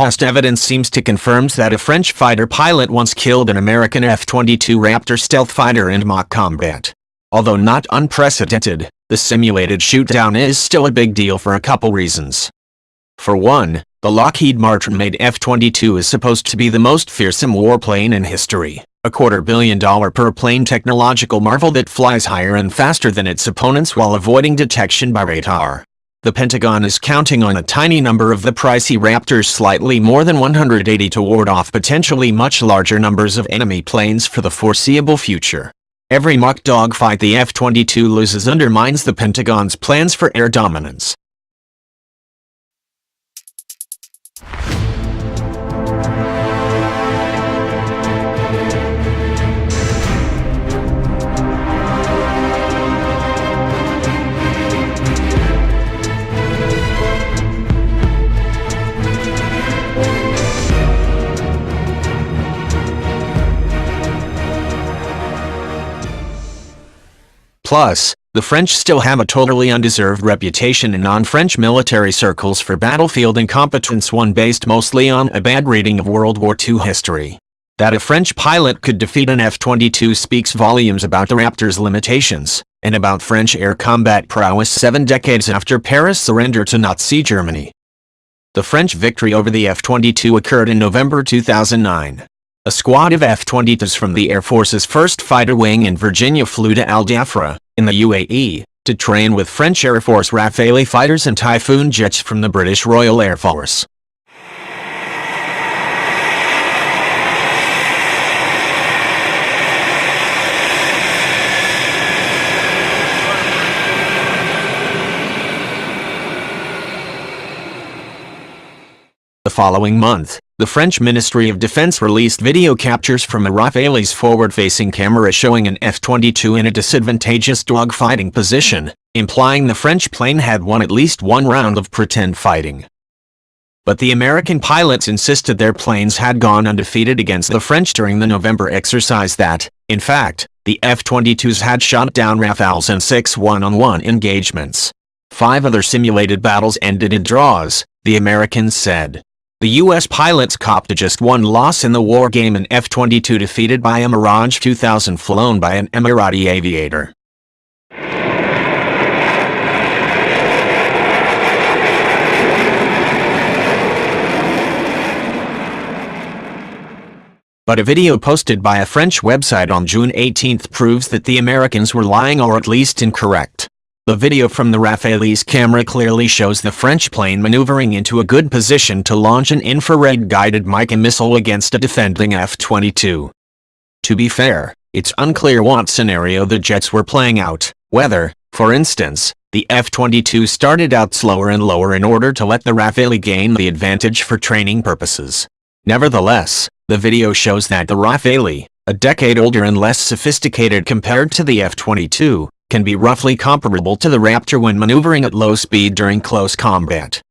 Past evidence seems to confirm that a French fighter pilot once killed an American F-22 Raptor stealth fighter in mock combat. Although not unprecedented, the simulated shootdown is still a big deal for a couple reasons. For one, the Lockheed Martin-made F-22 is supposed to be the most fearsome warplane in history, a $250 million per plane technological marvel that flies higher and faster than its opponents while avoiding detection by radar. The Pentagon is counting on a tiny number of the pricey Raptors, slightly more than 180, to ward off potentially much larger numbers of enemy planes for the foreseeable future. Every mock dogfight the F-22 loses undermines the Pentagon's plans for air dominance. Plus, the French still have a totally undeserved reputation in non-French military circles for battlefield incompetence, one based mostly on a bad reading of World War II history. That a French pilot could defeat an F-22 speaks volumes about the Raptor's limitations, and about French air combat prowess 7 decades after Paris' surrender to Nazi Germany. The French victory over the F-22 occurred in November 2009. A squad of F-22s from the Air Force's 1st Fighter Wing in Virginia flew to Al Dhafra, in the UAE, to train with French Air Force Rafale fighters and Typhoon jets from the British Royal Air Force. The following month, the French Ministry of Defense released video captures from a Rafale's forward-facing camera showing an F-22 in a disadvantageous dogfighting position, implying the French plane had won at least one round of pretend fighting. But the American pilots insisted their planes had gone undefeated against the French during the November exercise, that, in fact, the F-22s had shot down Rafales in 6 one-on-one engagements. 5 other simulated battles ended in draws, the Americans said. The U.S. pilots copped just one loss in the war game, an F-22 defeated by a Mirage 2000 flown by an Emirati aviator. But a video posted by a French website on June 18 proves that the Americans were lying, or at least incorrect. The video from the Rafale's camera clearly shows the French plane maneuvering into a good position to launch an infrared-guided Mica missile against a defending F-22. To be fair, it's unclear what scenario the jets were playing out, whether, for instance, the F-22 started out slower and lower in order to let the Rafale gain the advantage for training purposes. Nevertheless, the video shows that the Rafale, a decade older and less sophisticated compared to the F-22, can be roughly comparable to the Raptor when maneuvering at low speed during close combat.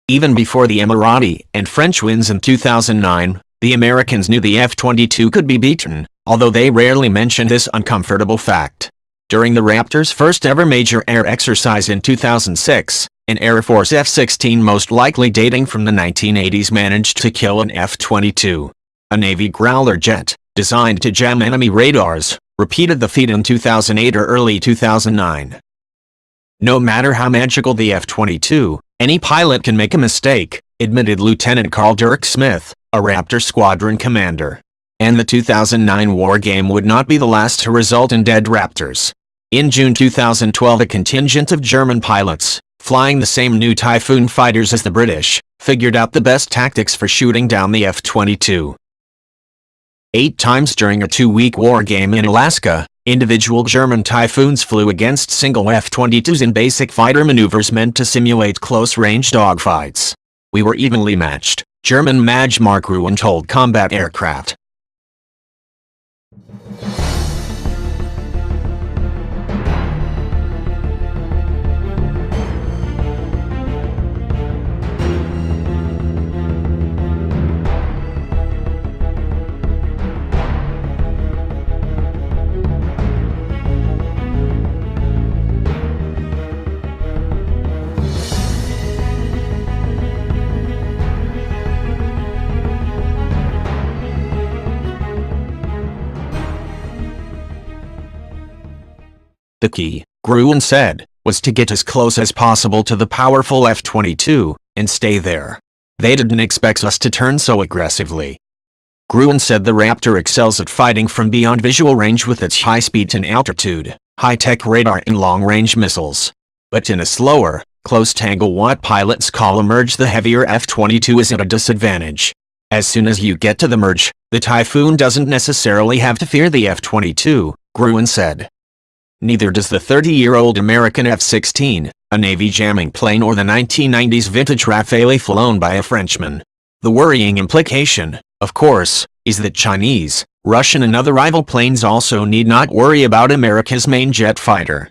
Even before the Emirati and French wins in 2009, the Americans knew the F-22 could be beaten, although they rarely mention this uncomfortable fact. During the Raptor's first ever major air exercise in 2006, an Air Force F-16, most likely dating from the 1980s, managed to kill an F-22. A Navy Growler jet, designed to jam enemy radars, repeated the feat in 2008 or early 2009. No matter how magical the F-22, any pilot can make a mistake, admitted Lieutenant Carl Dirk Smith, a Raptor squadron commander. And the 2009 war game would not be the last to result in dead Raptors. In June 2012, a contingent of German pilots, flying the same new Typhoon fighters as the British, figured out the best tactics for shooting down the F-22. 8 times during a 2-week war game in Alaska, individual German Typhoons flew against single F-22s in basic fighter maneuvers meant to simulate close-range dogfights. We were evenly matched, German Maj Mark Ruin told Combat Aircraft. The key, Gruen said, was to get as close as possible to the powerful F-22, and stay there. They didn't expect us to turn so aggressively. Gruen said the Raptor excels at fighting from beyond visual range with its high speed and altitude, high-tech radar and long-range missiles. But in a slower, close-tangle what pilots call a merge, the heavier F-22 is at a disadvantage. As soon as you get to the merge, the Typhoon doesn't necessarily have to fear the F-22, Gruen said. Neither does the 30-year-old American F-16, a Navy jamming plane, or the 1990s vintage Rafale flown by a Frenchman. The worrying implication, of course, is that Chinese, Russian and other rival planes also need not worry about America's main jet fighter.